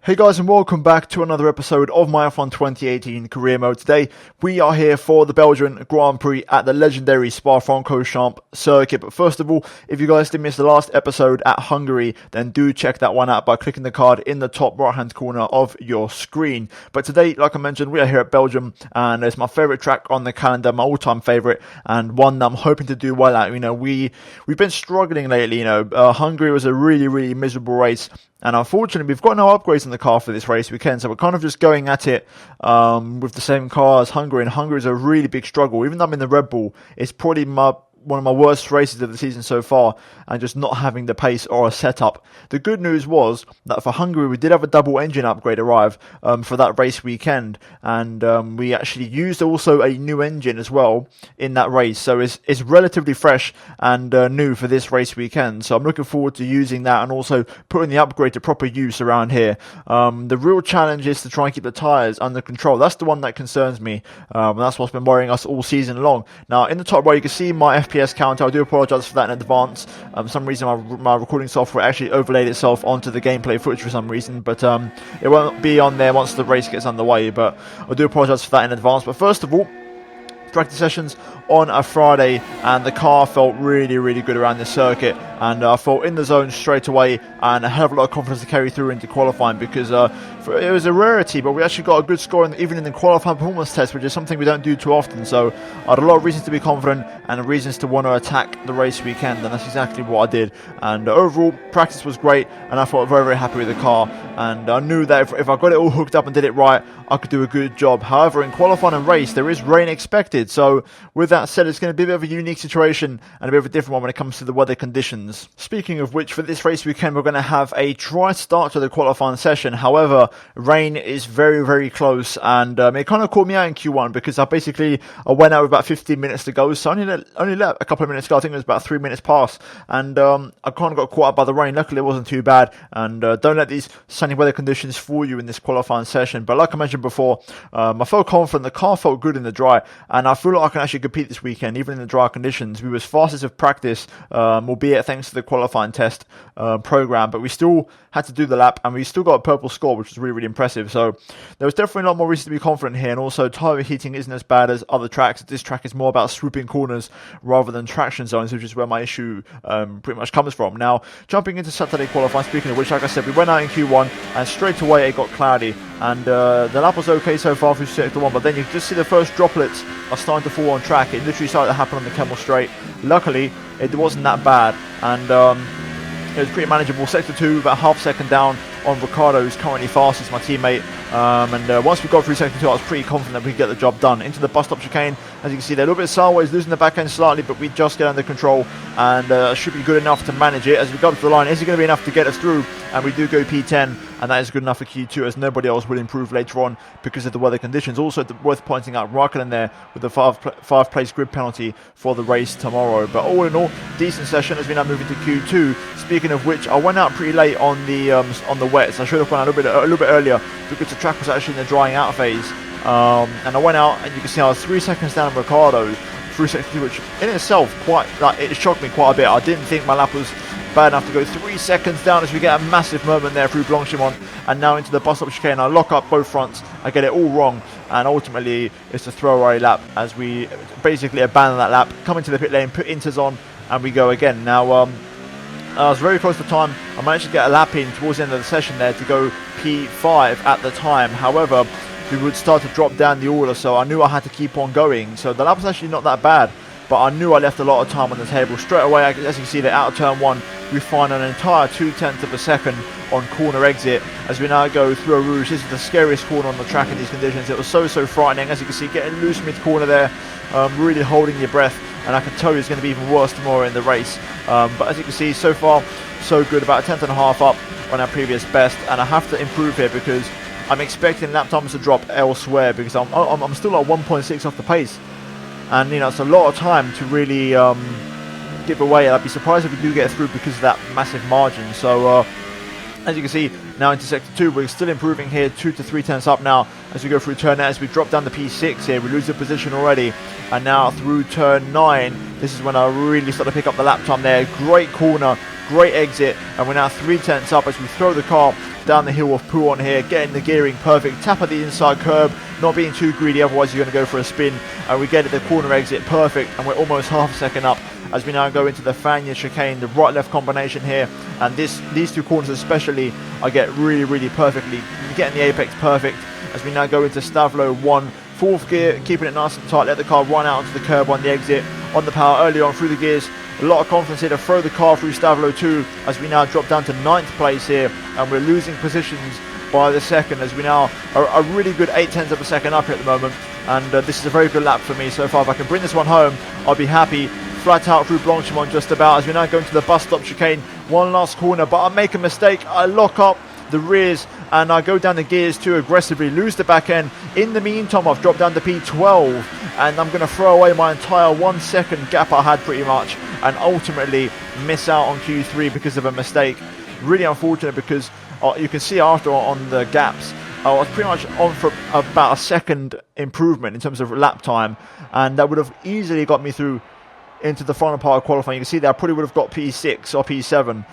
Hey guys, and welcome back to another episode of my F1 2018 career mode. Today we are here for the Belgian Grand Prix at the legendary Spa-Francorchamps circuit. But first of all, if you guys did miss the last episode at Hungary, then do check that one out by clicking the card in the top right hand corner of your screen. But today, like I mentioned, we are here at Belgium, and it's my favourite track on the calendar, my all-time favourite, and one that I'm hoping to do well at. We've been struggling lately. Hungary was a really miserable race. And unfortunately, we've got no upgrades in the car for this race weekend, so we're kind of just going at it with the same car as Hungary. And Hungary is a really big struggle. Even though I'm in the Red Bull, it's probably one of my worst races of the season so far, and just not having the pace or a setup. The good news was that for Hungary, we did have a double engine upgrade arrive for that race weekend, and we actually used also a new engine as well in that race. So it's relatively fresh and new for this race weekend. So I'm looking forward to using that and also putting the upgrade to proper use around here. The real challenge is to try and keep the tyres under control. That's the one that concerns me. And that's what's been worrying us all season long. Now, in the top right, you can see my FPS counter. I do apologise for that in advance. For some reason my recording software actually overlaid itself onto the gameplay footage for some reason, but it won't be on there once the race gets underway. But I do apologise for that in advance. But first of all, practice sessions on a Friday, and the car felt really good around this circuit, and I felt in the zone straight away, and a hell of a lot of confidence to carry through into qualifying, because it was a rarity, but we actually got a good score even in the qualifying performance test, which is something we don't do too often. So I had a lot of reasons to be confident and reasons to want to attack the race weekend, and that's exactly what I did. And overall, practice was great, and I felt very happy with the car, and I knew that if I got it all hooked up and did it right, I could do a good job. However, in qualifying and race, there is rain expected, so with that said, it's going to be a bit of a unique situation and a bit of a different one when it comes to the weather conditions. Speaking of which, for this race weekend, we're going to have a dry start to the qualifying session. However, rain is very close, and it kind of caught me out in Q1 because I went out with about 15 minutes to go, so only let a couple of minutes go. I think it was about 3 minutes past, and I kind of got caught up by the rain. Luckily, it wasn't too bad, and don't let these sunny weather conditions fool you in this qualifying session. But like I mentioned before, I felt confident. The car felt good in the dry, and I feel like I can actually compete this weekend, even in the dry conditions. We were as fastest of practice, albeit thanks to the qualifying test program, but we still had to do the lap, and we still got a purple score, which was really impressive. So there was definitely a lot more reason to be confident here, and also tyre heating isn't as bad as other tracks. This track is more about swooping corners rather than traction zones, which is where my issue pretty much comes from. Now, jumping into Saturday qualifying, speaking of which, like I said, we went out in Q1, and straight away it got cloudy, and the lap was okay so far through sector 1, but then you can just see the first droplets are starting to fall on track. It literally started to happen on the Kemmel Straight. Luckily, it wasn't that bad, and it was pretty manageable. Sector 2, about half second down on Ricardo, who's currently fastest, my teammate. Once we got through sector 2, I was pretty confident we could get the job done. Into the bus stop chicane, as you can see, they're a little bit sideways, losing the back end slightly, but we just get under control, and should be good enough to manage it. As we go up to the line, is it going to be enough to get us through? And we do go P10, and that is good enough for Q2, as nobody else will improve later on because of the weather conditions. Also, worth pointing out, Raikkonen there with the five place grid penalty for the race tomorrow. But all in all, decent session as we now move into Q2. Speaking of which, I went out pretty late on the wets. I should have gone out a little bit earlier because the track was actually in the drying out phase. And I went out, and you can see I was 3 seconds down on Ricardo through sector 2, which in itself it shocked me quite a bit. I didn't think my lap was bad enough to go 3 seconds down, as we get a massive moment there through Blanchimont, and now into the bus stop chicane. I lock up both fronts, I get it all wrong, and ultimately it's a throwaway lap as we basically abandon that lap, come into the pit lane, put inters on, and we go again. Now I was very close to time. I managed to get a lap in towards the end of the session there to go P5 at the time. However, we would start to drop down the order, so I knew I had to keep on going. So the lap was actually not that bad, but I knew I left a lot of time on the table. Straight away, as you can see, that out of turn 1, we find an entire 0.2 of a second on corner exit as we now go through a rouge. This is the scariest corner on the track in these conditions. It was so frightening. As you can see, getting loose mid-corner there, really holding your breath, and I can tell you it's going to be even worse tomorrow in the race. But as you can see, so far, so good. About a 10.5 up on our previous best, and I have to improve here because I'm expecting lap times to drop elsewhere, because I'm still at 1.6 off the pace, and it's a lot of time to really give away. I'd be surprised if we do get through because of that massive margin. So as you can see, now into sector 2, we're still improving here, 2 to 3 tenths up now as we go through turn 8. As we drop down the P6 here, we lose the position already, and now through turn 9, this is when I really start to pick up the lap time there. Great corner, great exit, and we're now 3 tenths up as we throw the car down the hill of Pouon here, getting the gearing perfect, tap at the inside curb, not being too greedy, otherwise you're going to go for a spin, and we get at the corner exit perfect, and we're almost half a second up as we now go into the Fania chicane, the right-left combination here, and these two corners especially, I get really perfectly, getting the apex perfect, as we now go into Stavlo 1, fourth gear, keeping it nice and tight, let the car run out onto the curb on the exit, on the power early on through the gears. A lot of confidence here to throw the car through Stavlo 2 as we now drop down to 9th place here, and we're losing positions by the second as we now are a really good 0.8 of a second up here at the moment, and this is a very good lap for me so far. If I can bring this one home, I'll be happy. Flat out through Blanchimont just about as we now go into the bus stop chicane, one last corner, but I make a mistake, I lock up the rears and I go down the gears too aggressively, lose the back end. In the meantime, I've dropped down to P12 and I'm going to throw away my entire 1 second gap I had pretty much, and ultimately miss out on Q3 because of a mistake. Really unfortunate, because you can see after on the gaps, I was pretty much on for about a second improvement in terms of lap time, and that would have easily got me through into the final part of qualifying. You can see that I probably would have got P6 or P7.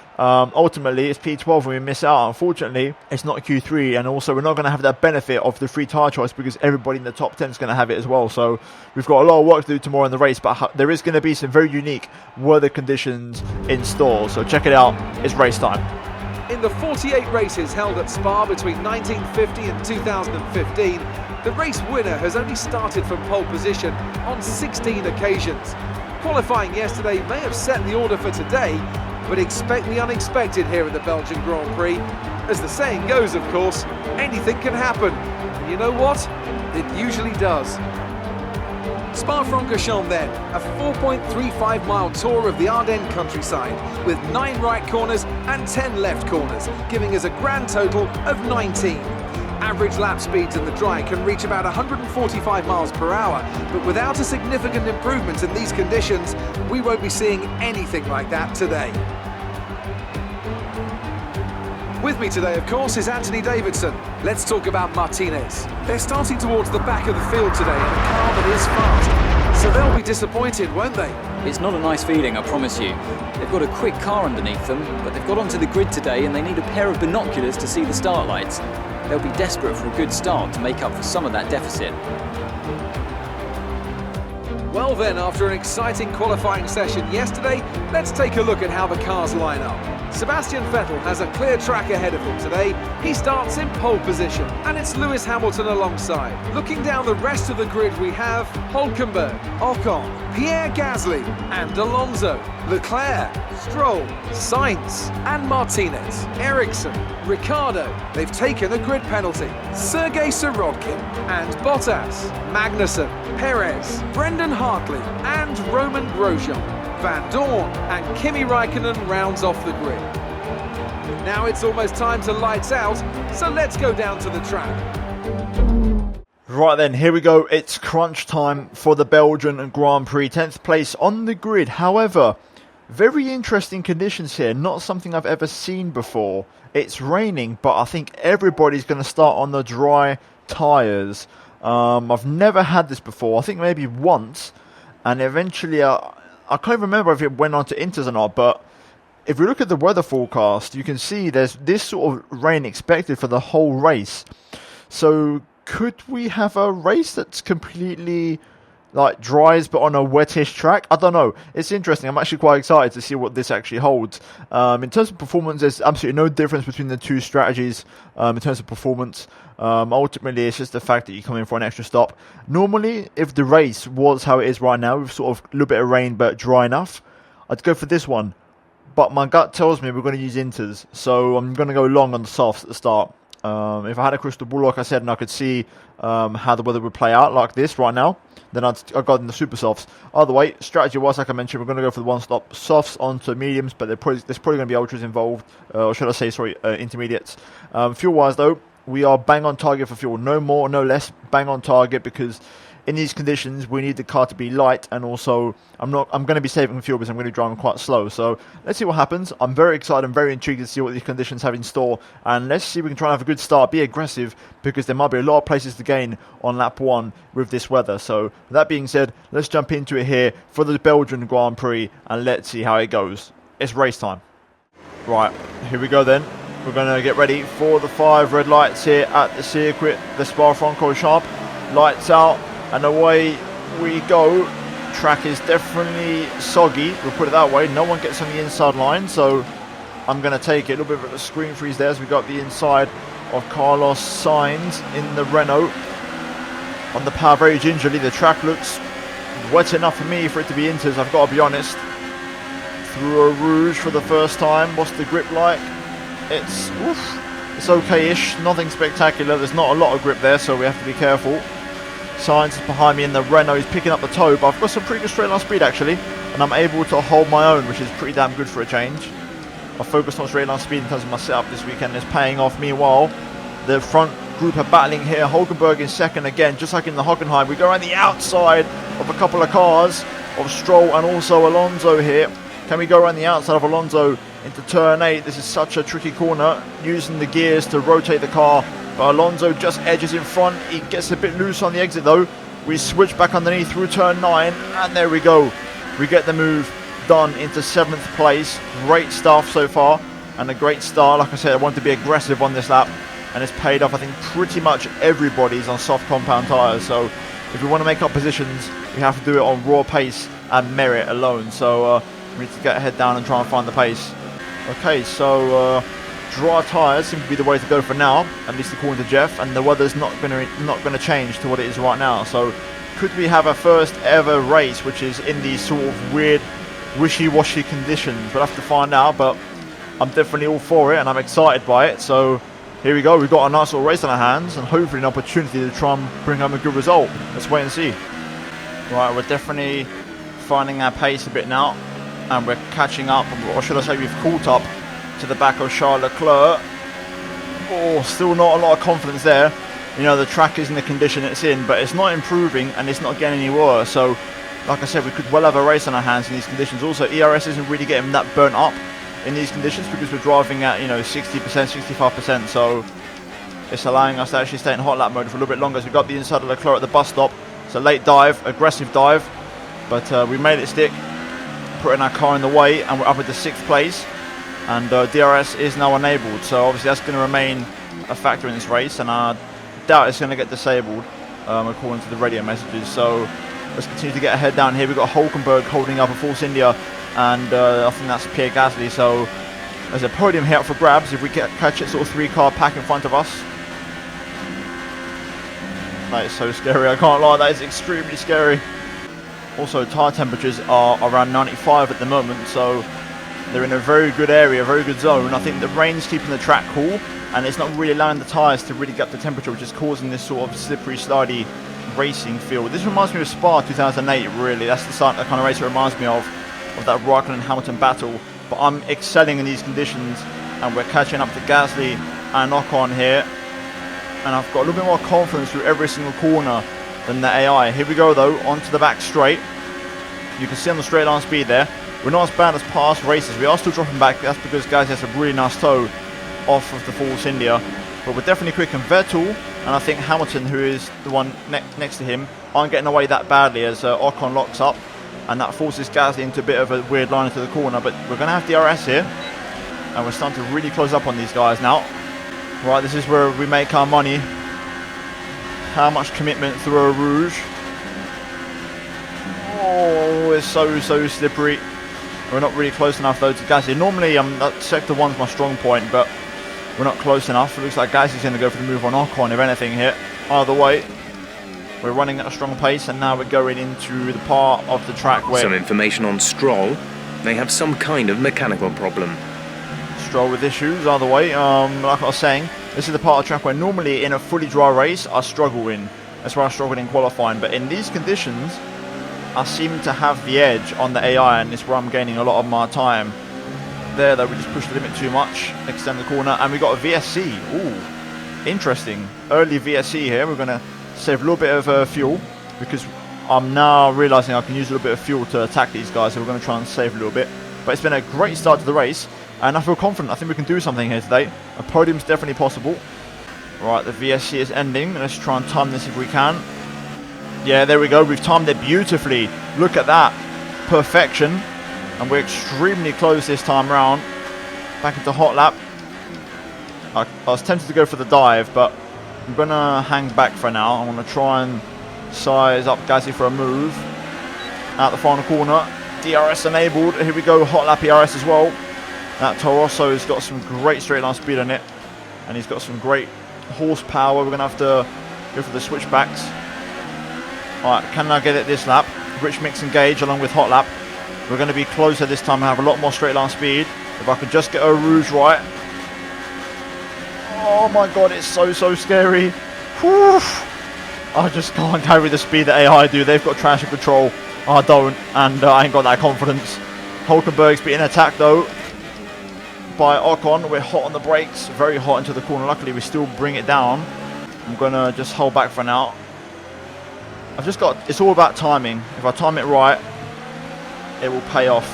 Ultimately, it's P12 and we miss out. Unfortunately, it's not Q3, and also we're not going to have that benefit of the free tyre choice because everybody in the top 10 is going to have it as well. So we've got a lot of work to do tomorrow in the race, but there is going to be some very unique weather conditions in store. So check it out. It's race time. In the 48 races held at Spa between 1950 and 2015, the race winner has only started from pole position on 16 occasions. Qualifying yesterday may have set the order for today, but expect the unexpected here at the Belgian Grand Prix. As the saying goes, of course, anything can happen. And you know what? It usually does. Spa-Francorchamps then, a 4.35 mile tour of the Ardennes countryside, with 9 right corners and 10 left corners, giving us a grand total of 19. Average lap speeds in the dry can reach about 145 miles per hour, but without a significant improvement in these conditions, we won't be seeing anything like that today. With me today, of course, is Anthony Davidson. Let's talk about Martinez. They're starting towards the back of the field today in a car that is fast, so they'll be disappointed, won't they? It's not a nice feeling, I promise you. They've got a quick car underneath them, but they've got onto the grid today and they need a pair of binoculars to see the start lights. They'll be desperate for a good start to make up for some of that deficit. Well then, after an exciting qualifying session yesterday, let's take a look at how the cars line up. Sebastian Vettel has a clear track ahead of him today. He starts in pole position, and it's Lewis Hamilton alongside. Looking down the rest of the grid, we have Hülkenberg, Ocon, Pierre Gasly and Alonso, Leclerc, Stroll, Sainz and Martinez, Ericsson, Ricciardo. They've taken a grid penalty. Sergei Sirotkin and Bottas, Magnussen, Perez, Brendan Hartley and Roman Grosjean. Van Dorn and Kimi Räikkönen rounds off the grid. Now it's almost time to lights out, so let's go down to the track. Right then, here we go. It's crunch time for the Belgian Grand Prix. 10th place on the grid. However, very interesting conditions here. Not something I've ever seen before. It's raining, but I think everybody's going to start on the dry tyres. I've never had this before. I think maybe once, and eventually I can't remember if it went on to inters or not, but if we look at the weather forecast, you can see there's this sort of rain expected for the whole race. So could we have a race that's completely like dries but on a wettish track? I don't know. It's interesting. I'm actually quite excited to see what this actually holds. In terms of performance, there's absolutely no difference between the two strategies in terms of performance. Ultimately, it's just the fact that you come in for an extra stop. Normally, if the race was how it is right now, with sort of a little bit of rain but dry enough, I'd go for this one. But my gut tells me we're going to use inters, so I'm going to go long on the softs at the start. If I had a crystal ball, like I said, and I could see how the weather would play out like this right now, then I'd go in the super softs. Either way, strategy-wise, like I mentioned, we're going to go for the one-stop softs onto mediums, but there's probably going to be ultras involved, or should I say, sorry, intermediates. Fuel-wise, though, we are bang on target for fuel. No more, no less, bang on target, because in these conditions, we need the car to be light, and also I'm going to be saving fuel because I'm going to be driving quite slow. So let's see what happens. I'm very excited. I'm very intrigued to see what these conditions have in store, and let's see if we can try and have a good start, be aggressive, because there might be a lot of places to gain on lap 1 with this weather. So with that being said, let's jump into it here for the Belgian Grand Prix, and let's see how it goes. It's race time. Right, here we go then. We're going to get ready for the 5 red lights here at the circuit, the Spa-Francorchamps. Lights out and away we go. Track is definitely soggy, we'll put it that way. No one gets on the inside line, so I'm going to take it. A little bit of a screen freeze there as we got the inside of Carlos Sainz in the Renault. On the power very gingerly, the track looks wet enough for me for it to be Inters, I've got to be honest. Through a Rouge for the first time. What's the grip like? It's okay-ish, nothing spectacular. There's not a lot of grip there, so we have to be careful. Sainz is behind me in the Renault. He's picking up the toe, but I've got some pretty good straight line speed actually, and I'm able to hold my own, which is pretty damn good for a change. I focused on straight line speed in terms of my setup this weekend. It's paying off. Meanwhile, the front group are battling here. Hulkenberg in second again, just like in the Hockenheim. We go around the outside of a couple of cars of Stroll and also Alonso here. Can we go around the outside of Alonso into turn 8? This is such a tricky corner, using the gears to rotate the car, but Alonso just edges in front. He gets a bit loose on the exit though. We switch back underneath through turn 9, and there we go. We get the move done into 7th place. Great stuff so far, and a great start. Like I said, I want to be aggressive on this lap, and it's paid off. I think pretty much everybody's on soft compound tyres, so if we want to make our positions, we have to do it on raw pace and merit alone. So we need to get our head down and try and find the pace. Okay, so dry tyres seem to be the way to go for now, at least according to Jeff, and the weather's not going to change to what it is right now. So could we have a first ever race which is in these sort of weird wishy-washy conditions? We'll have to find out, but I'm definitely all for it and I'm excited by it. So here we go, we've got a nice little race on our hands and hopefully an opportunity to try and bring home a good result. Let's wait and see. Right, we're definitely finding our pace a bit now, and we're catching up, or should I say we've caught up to the back of Charles Leclerc. Oh, still not a lot of confidence there. You know, the track is in the condition it's in, but it's not improving and it's not getting any worse. So like I said, we could well have a race on our hands in these conditions. Also, ERS isn't really getting that burnt up in these conditions because we're driving at, 60%, 65%. So it's allowing us to actually stay in hot lap mode for a little bit longer. So we've got the inside of Leclerc at the bus stop. It's a late dive, aggressive dive, but we made it stick, putting our car in the way, and we're up at the 6th place. And DRS is now enabled, so obviously that's going to remain a factor in this race, and I doubt it's going to get disabled according to the radio messages. So let's continue to get our head down here. We've got Hulkenberg holding up a Force India, and I think that's Pierre Gasly. So there's a podium here up for grabs if we catch it, sort of 3-car pack in front of us. That is so scary, I can't lie, that is extremely scary. Also, tyre temperatures are around 95 at the moment, so they're in a very good area, very good zone. I think the rain's keeping the track cool, and it's not really allowing the tyres to really get the temperature, which is causing this sort of slippery, slidey racing feel. This reminds me of Spa 2008, really. That's the kind of race it reminds me of that Raikkonen and Hamilton battle. But I'm excelling in these conditions, and we're catching up to Gasly and Ocon here. And I've got a little bit more confidence through every single corner than the AI. Here we go though, onto the back straight. You can see on the straight line speed there, we're not as bad as past races. We are still dropping back. That's because Gasly has a really nice toe off of the Force India. But we're definitely quick, and Vettel and I think Hamilton, who is the one next to him, aren't getting away that badly as Ocon locks up, and that forces Gasly into a bit of a weird line into the corner. But we're going to have DRS here, and we're starting to really close up on these guys now. Right, this is where we make our money. How much commitment through a Rouge. Oh, it's so slippery. We're not really close enough though to Gasly. Normally that sector 1's my strong point, but we're not close enough. It looks like Gasly's going to go for the move on Ocon, if anything here. Either way, we're running at a strong pace, and now we're going into the part of the track where... Some information on Stroll. They have some kind of mechanical problem. Stroll with issues, either way. Like I was saying, this is the part of the track where normally in a fully dry race I struggle in. That's where I struggled in qualifying, but in these conditions I seem to have the edge on the AI, and it's where I'm gaining a lot of my time. There though, we just pushed the limit too much, extend the corner, and we got a VSC. Ooh, interesting. Early VSC here. We're going to save a little bit of fuel, because I'm now realising I can use a little bit of fuel to attack these guys, so we're going to try and save a little bit. But it's been a great start to the race, and I feel confident. I think we can do something here today. A podium's definitely possible. Right, the VSC is ending. Let's try and time this if we can. Yeah, there we go. We've timed it beautifully. Look at that. Perfection. And we're extremely close this time round. Back into hot lap. I was tempted to go for the dive, but I'm going to hang back for now. I'm going to try and size up Gasly for a move. Out the final corner. DRS enabled. Here we go. Hot lap ERS as well. That Toro Rosso's got some great straight line speed on it. And he's got some great horsepower. We're going to have to go for the switchbacks. Alright, can I get it this lap? Rich Mix engage along with Hot Lap. We're going to be closer this time and have a lot more straight line speed. If I could just get a Rouge right. Oh my god, it's so scary. Whew. I just can't carry the speed that AI do. They've got traction control. I don't, and I ain't got that confidence. Hulkenberg's being attacked though by Ocon. We're hot on the brakes, very hot into the corner. Luckily we still bring it down. I'm going to just hold back for now. I've just got, it's all about timing. If I time it right, it will pay off.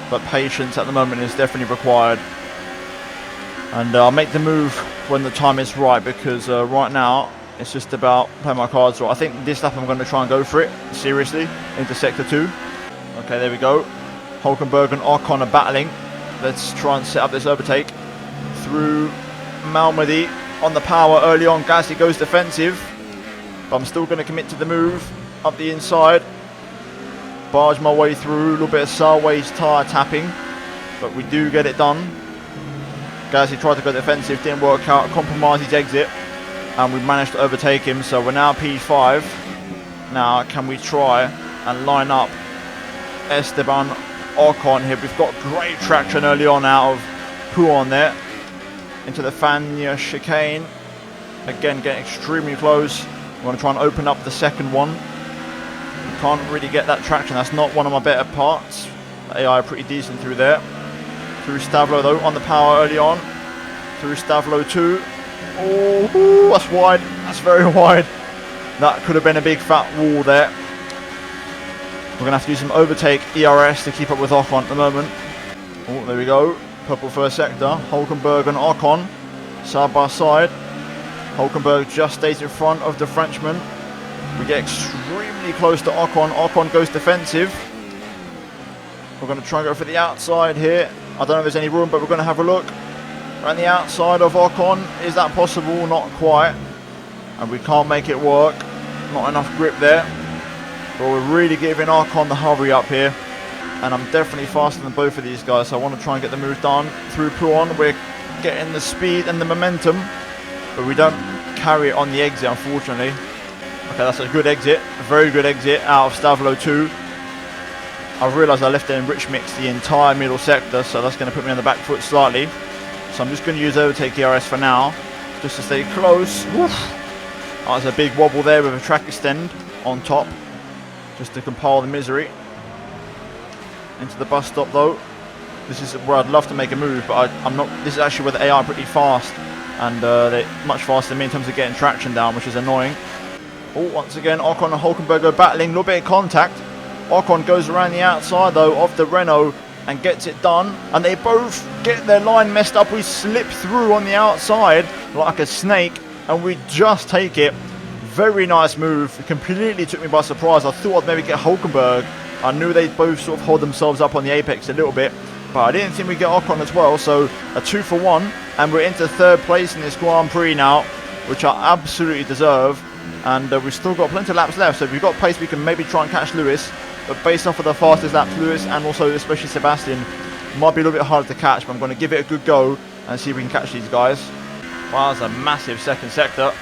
But patience at the moment is definitely required. And I'll make the move when the time is right, because right now it's just about playing my cards right. I think this lap I'm going to try and go for it, seriously, into Sector 2. Okay, there we go. Hulkenberg and Ocon are battling. Let's try and set up this overtake. Through Malmedy on the power early on. Gasly goes defensive. But I'm still going to commit to the move up the inside. Barge my way through, a little bit of sideways tyre tapping, but we do get it done. Gasly tried to go defensive, didn't work out, compromised his exit, and we managed to overtake him. So we're now P5. Now can we try and line up Esteban Ocon here? We've got great traction early on out of Pouon there into the Fania chicane. Again, getting extremely close. I'm going to try and open up the second one. Can't really get that traction. That's not one of my better parts. The AI are pretty decent through there. Through Stavlo though, on the power early on. Through Stavlo 2. Oh, that's wide. That's very wide. That could have been a big fat wall there. We're going to have to do some overtake ERS to keep up with Ocon at the moment. Oh, there we go. Purple first sector. Hulkenberg and Ocon side by side. Hulkenberg just stays in front of the Frenchman. We get extremely close to Ocon. Ocon goes defensive. We're going to try and go for the outside here. I don't know if there's any room, but we're going to have a look. Around the outside of Ocon. Is that possible? Not quite. And we can't make it work. Not enough grip there. But we're really giving Ocon the hurry up here. And I'm definitely faster than both of these guys. So I want to try and get the move done. Through Pouon, we're getting the speed and the momentum. But we don't carry it on the exit, unfortunately. Okay, that's a good exit. A very good exit out of Stavlo 2. I realised I left it in Rich Mix the entire middle sector, so that's going to put me on the back foot slightly. So I'm just going to use overtake ERS for now, just to stay close. Oof. Oh, there's a big wobble there with a track extend on top, just to compile the misery. Into the bus stop though. This is where I'd love to make a move, but I'm not. This is actually where the AI are pretty fast. And they're much faster than me in terms of getting traction down, which is annoying. Oh, once again, Ocon and Hulkenberg are battling. A little bit of contact. Ocon goes around the outside, though, of the Renault and gets it done. And they both get their line messed up. We slip through on the outside like a snake, and we just take it. Very nice move. It completely took me by surprise. I thought I'd maybe get Hulkenberg. I knew they'd both sort of hold themselves up on the apex a little bit, but I didn't think we'd get Ocon as well. So a 2 for 1. And we're into third place in this Grand Prix now, which I absolutely deserve. And we've still got plenty of laps left, so if we've got pace we can maybe try and catch Lewis. But based off of the fastest laps, Lewis and also especially Sebastian might be a little bit harder to catch. But I'm going to give it a good go and see if we can catch these guys. Wow, that's a massive second sector.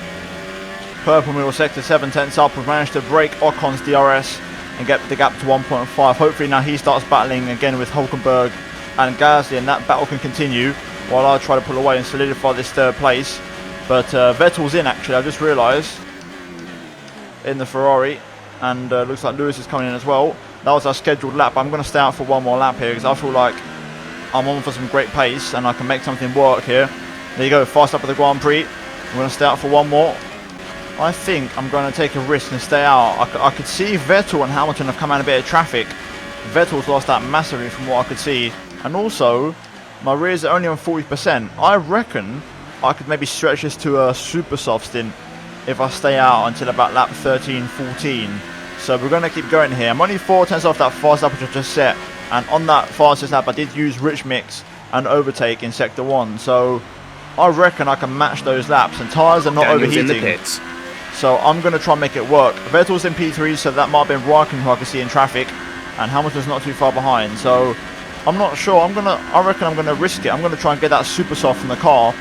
Purple middle sector, 7/10 up. We've managed to break Ocon's DRS and get the gap to 1.5. Hopefully now he starts battling again with Hulkenberg and Gasly, and that battle can continue while I try to pull away and solidify this third place. But Vettel's in actually, I just realised, in the Ferrari, and looks like Lewis is coming in as well. That was our scheduled lap. I'm going to stay out for one more lap here because I feel like I'm on for some great pace and I can make something work here. There you go, fast up at the Grand Prix. I'm going to stay out for one more. I think I'm going to take a risk and stay out. I could see Vettel and Hamilton have come out a bit of traffic. Vettel's lost out massively from what I could see. And also, my rears are only on 40%. I reckon I could maybe stretch this to a super soft stint if I stay out until about lap 13, 14. So we're going to keep going here. I'm only 4/10 off that fast lap which I just set. And on that fastest lap I did use Rich Mix and overtake in sector 1. So I reckon I can match those laps, and tyres are not Daniel's in the overheating. pits. So I'm going to try and make it work. Vettel's in P3, so that might have been Raikkonen who I can see in traffic, and Hamilton's not too far behind. So I'm not sure. I reckon I'm going to risk it. I'm going to try and get that super soft from the car.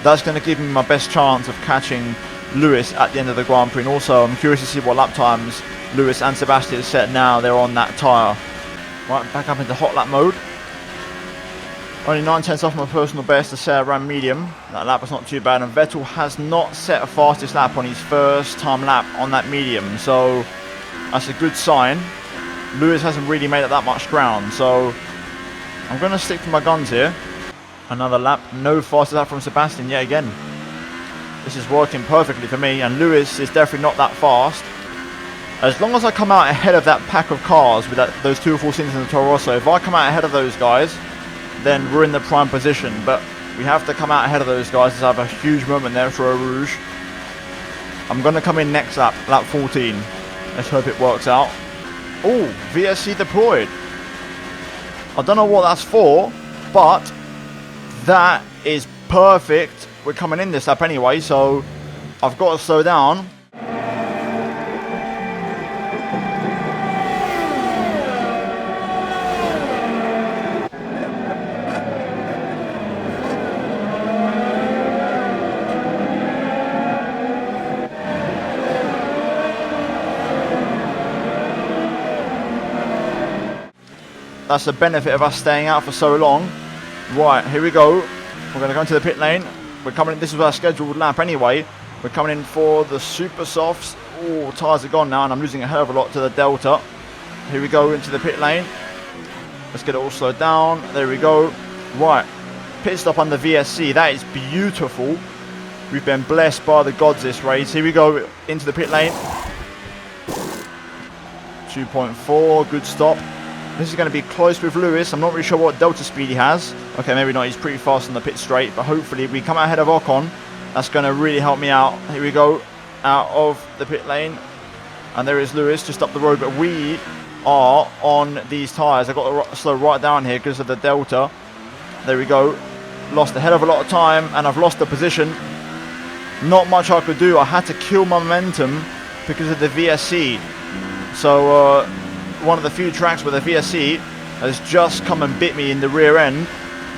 That's going to give me my best chance of catching Lewis at the end of the Grand Prix. And also, I'm curious to see what lap times Lewis and Sebastian set now. They're on that tyre. Right, back up into hot lap mode. Only 9/10 off my personal best to set around medium. That lap was not too bad, and Vettel has not set a fastest lap on his first time lap on that medium, so that's a good sign. Lewis hasn't really made up that much ground, so I'm going to stick to my guns here. Another lap, no fastest lap from Sebastian yet again. This is working perfectly for me, and Lewis is definitely not that fast. As long as I come out ahead of that pack of cars with those 2 or 4 seconds in the Toro Rosso, if I come out ahead of those guys, then we're in the prime position. But we have to come out ahead of those guys to have a huge moment there for a Rouge. I'm going to come in next lap, lap 14. Let's hope it works out. Oh, VSC deployed. I don't know what that's for, but that is perfect. We're coming in this lap anyway, so I've got to slow down. That's the benefit of us staying out for so long. Right, here we go. We're going to go into the pit lane. We're coming in, this is our scheduled lap anyway. We're coming in for the super softs. Oh, tyres are gone now, and I'm losing a hell of a lot to the Delta. Here we go into the pit lane. Let's get it all slowed down. There we go. Right, pit stop on the VSC. That is beautiful. We've been blessed by the gods this race. Here we go into the pit lane. 2.4, good stop. This is going to be close with Lewis. I'm not really sure what Delta speed he has. Okay, maybe not. He's pretty fast on the pit straight. But hopefully, if we come out ahead of Ocon, that's going to really help me out. Here we go. Out of the pit lane. And there is Lewis just up the road. But we are on these tyres. I've got to slow right down here because of the Delta. There we go. Lost a hell of a lot of time. And I've lost the position. Not much I could do. I had to kill my momentum because of the VSC. So, one of the few tracks where the VSC has just come and bit me in the rear end.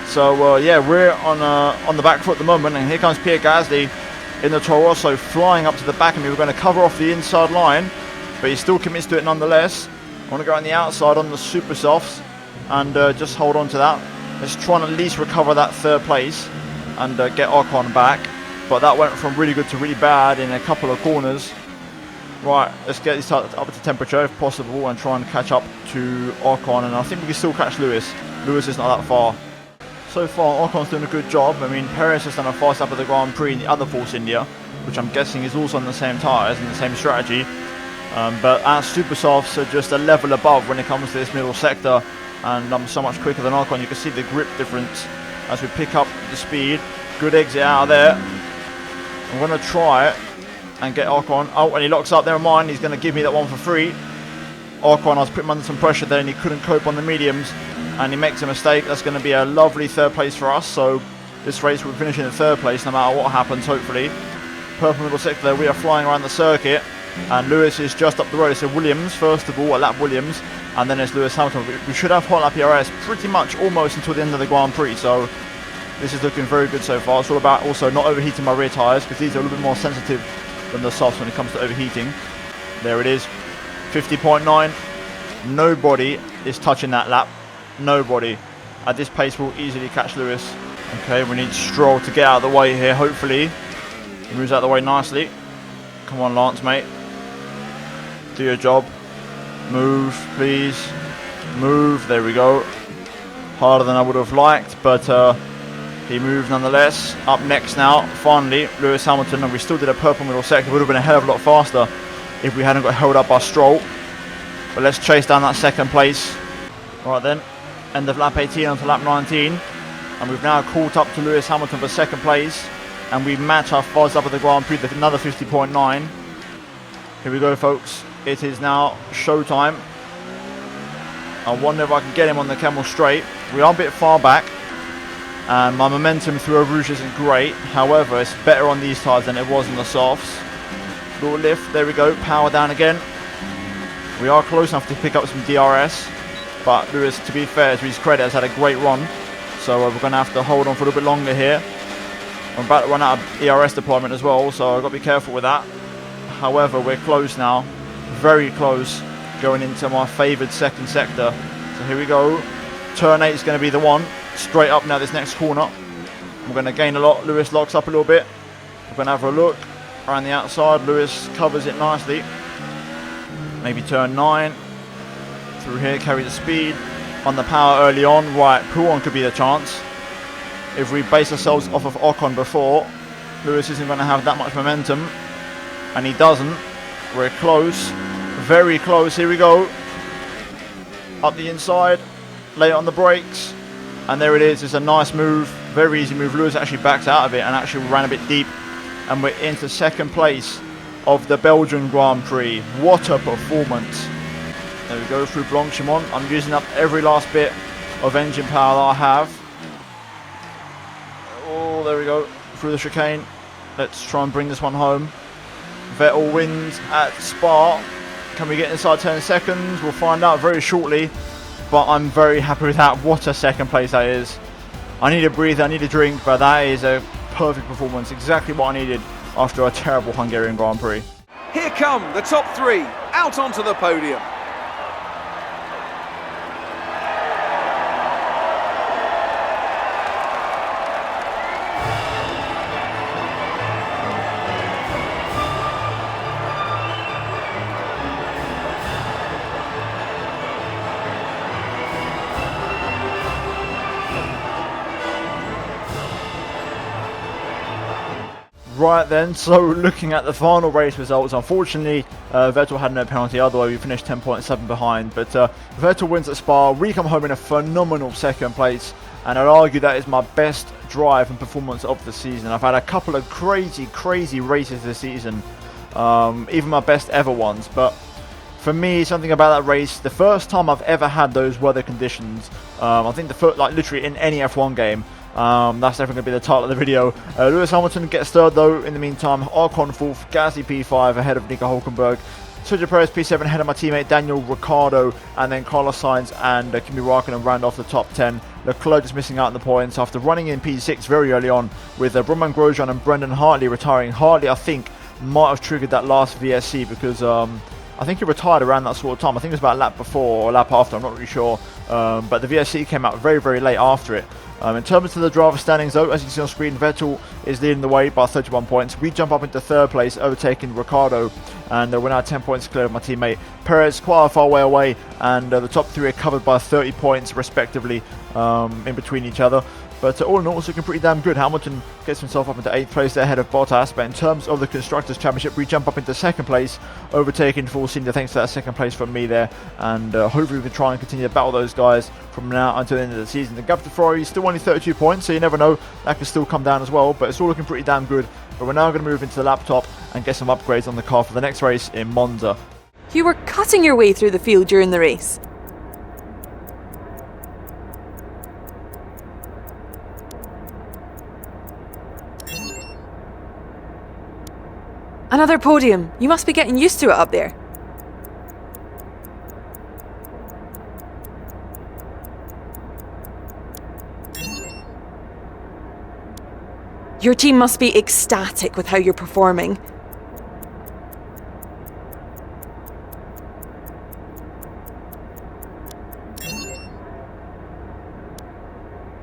So yeah, we're on the back foot at the moment, and here comes Pierre Gasly in the Toro Rosso flying up to the back of me. We're going to cover off the inside line, but he still commits to it nonetheless. I want to go on the outside on the super softs and just hold on to that. Let's try and at least recover that 3rd place and get Ocon back, but that went from really good to really bad in a couple of corners. Right, let's get this up to temperature if possible and try and catch up to Ocon, and I think we can still catch Lewis. Lewis is not that far. So far, Ocon's doing a good job. I mean, Perez has done a fast lap of the Grand Prix in the other Force India, which I'm guessing is also on the same tyres and the same strategy. But our super softs are just a level above when it comes to this middle sector, and I'm so much quicker than Ocon. You can see the grip difference as we pick up the speed. Good exit out of there. I'm going to try it and get Ocon. Oh, and he locks up. Never mind. He's going to give me that one for free. Ocon, I was putting him under some pressure there, and he couldn't cope on the mediums, and he makes a mistake. That's going to be a lovely 3rd place for us. So this race we're finishing in 3rd place no matter what happens, hopefully. Purple middle sector there. We are flying around the circuit, and Lewis is just up the road. It's a Williams, first of all, a lap Williams, and then it's Lewis Hamilton. We should have hot lap ERS pretty much almost until the end of the Grand Prix. So this is looking very good so far. It's all about also not overheating my rear tyres, because these are a little bit more sensitive than the softs when it comes to overheating. There it is, 50.9. Nobody is touching that lap. Nobody. At this pace we'll easily catch Lewis. Okay, we need Stroll to get out of the way here, hopefully. He moves out of the way nicely. Come on, Lance, mate. Do your job. Move, please. Move, there we go. Harder than I would have liked, but he moved nonetheless. Up next now, finally, Lewis Hamilton, and we still did a purple middle sector. Would have been a hell of a lot faster if we hadn't got held up by Stroll. But let's chase down that 2nd place. Right then, end of lap 18 onto lap 19. And we've now caught up to Lewis Hamilton for 2nd place. And we match our fast up at the Grand Prix with another 50.9. Here we go, folks. It is now showtime. I wonder if I can get him on the Camel straight. We are a bit far back. and my momentum through a rouge isn't great. However, it's better on these tires than it was on the softs. Little lift, there we go, power down again. We are close enough to pick up some DRS, but Lewis, to be fair, to his credit, has had a great run, so we're going to have to hold on for a little bit longer here. I'm about to run out of ERS deployment as well, so I've got to be careful with that. However, we're close now, very close, going into my favoured second sector. So here we go, turn 8 is going to be the one, straight up now this next corner. I'm going to gain a lot, Lewis locks up a little bit. We're going to have a look around the outside, Lewis covers it nicely. Maybe turn 9, through here, carry the speed, on the power early on. Right, Pitlane could be the chance. If we base ourselves off of Ocon before, Lewis isn't going to have that much momentum, and he doesn't. We're close, very close, here we go. Up the inside, lay it on the brakes, and there it is. It's a nice move, very easy move. Lewis actually backed out of it and actually ran a bit deep, and we're into second place of the Belgian Grand Prix. What a performance. There we go, through Blanchimont. I'm using up every last bit of engine power that I have. Oh, there we go, through the chicane. Let's try and bring this one home. Vettel wins at Spa. Can we get inside 10 seconds? We'll find out very shortly, but I'm very happy with that. What a second place that is. I need a breather, I need a drink, but that is a perfect performance. Exactly what I needed after a terrible Hungarian Grand Prix. Here come the top 3 out onto the podium. Right then, so looking at the final race results, unfortunately Vettel had no penalty, otherwise we finished 10.7 behind, but Vettel wins at Spa. We come home in a phenomenal second place, and I'd argue that is my best drive and performance of the season. I've had a couple of crazy races this season, even my best ever ones, but for me, something about that race, the first time I've ever had those weather conditions, I think the first, like literally in any F1 game. That's definitely going to be the title of the video. Lewis Hamilton gets third though. In the meantime, Ocon fourth, Gasly P5 ahead of Nico Hülkenberg, Sergio Perez P7 ahead of my teammate Daniel Ricciardo, and then Carlos Sainz and Kimi Räikkönen round off the top 10. Leclerc just missing out on the points after running in P6 very early on, with Romain Grosjean and Brendan Hartley retiring. Hartley, I think, might have triggered that last VSC because I think he retired around that sort of time. I think it was about a lap before or a lap after, I'm not really sure. But the VSC came out very late after it. In terms of the driver standings though, as you can see on screen, Vettel is leading the way by 31 points. We jump up into third place, overtaking Ricciardo, and we're now 10 points clear of my teammate Perez, quite a far way away, and the top 3 are covered by 30 points respectively in between each other. But all in all, it's looking pretty damn good. Hamilton gets himself up into 8th place ahead of Bottas. But in terms of the Constructors' Championship, we jump up into 2nd place, overtaking Force India thanks to that 2nd place from me there. And hopefully we can try and continue to battle those guys from now until the end of the season. The gap to Ferrari is still only 32 points, so you never know. That could still come down as well. But it's all looking pretty damn good. But we're now going to move into the laptop and get some upgrades on the car for the next race in Monza. You were cutting your way through the field during the race. Another podium. You must be getting used to it up there. Your team must be ecstatic with how you're performing.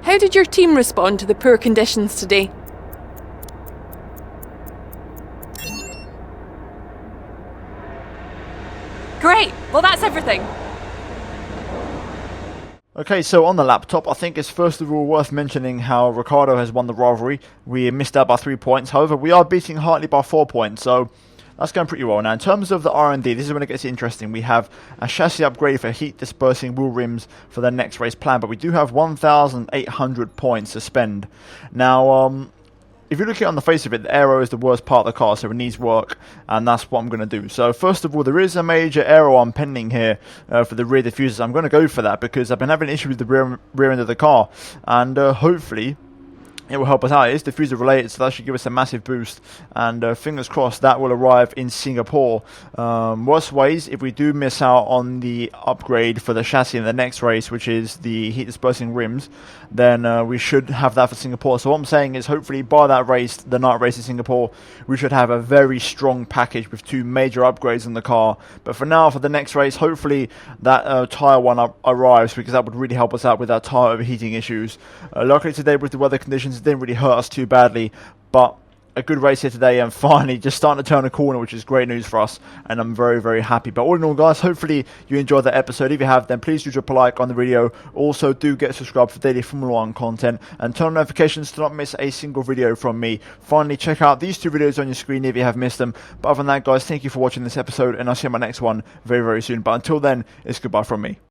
How did your team respond to the poor conditions today? Great! Well, that's everything. Okay, so on the laptop, I think it's first of all worth mentioning how Ricciardo has won the rivalry. We missed out by 3 points. However, we are beating Hartley by 4 points, so that's going pretty well. Now, in terms of the R&D, this is when it gets interesting. We have a chassis upgrade for heat dispersing wheel rims for the next race plan, but we do have 1,800 points to spend. Now, if you look at it on the face of it, the aero is the worst part of the car, so it needs work, and that's what I'm going to do. So first of all, there is a major aero arm pending here for the rear diffusers. I'm going to go for that because I've been having issues with the rear end of the car, and hopefully it will help us out. It's diffuser related, so that should give us a massive boost, and fingers crossed that will arrive in Singapore. Worst ways, if we do miss out on the upgrade for the chassis in the next race, which is the heat dispersing rims, then we should have that for Singapore. So what I'm saying is, hopefully by that race, the night race in Singapore, we should have a very strong package with 2 major upgrades in the car. But for now, for the next race, hopefully that tyre one arrives, because that would really help us out with our tyre overheating issues. Luckily today with the weather conditions, it didn't really hurt us too badly, but a good race here today, and finally just starting to turn a corner, which is great news for us, and I'm very, very happy. But all in all, guys, hopefully you enjoyed that episode. If you have, then please do drop a like on the video. Also, do get subscribed for daily Formula 1 content, and turn on notifications to not miss a single video from me. Finally, check out these 2 videos on your screen if you have missed them. But other than that, guys, thank you for watching this episode, and I'll see you in my next one very, very soon. But until then, it's goodbye from me.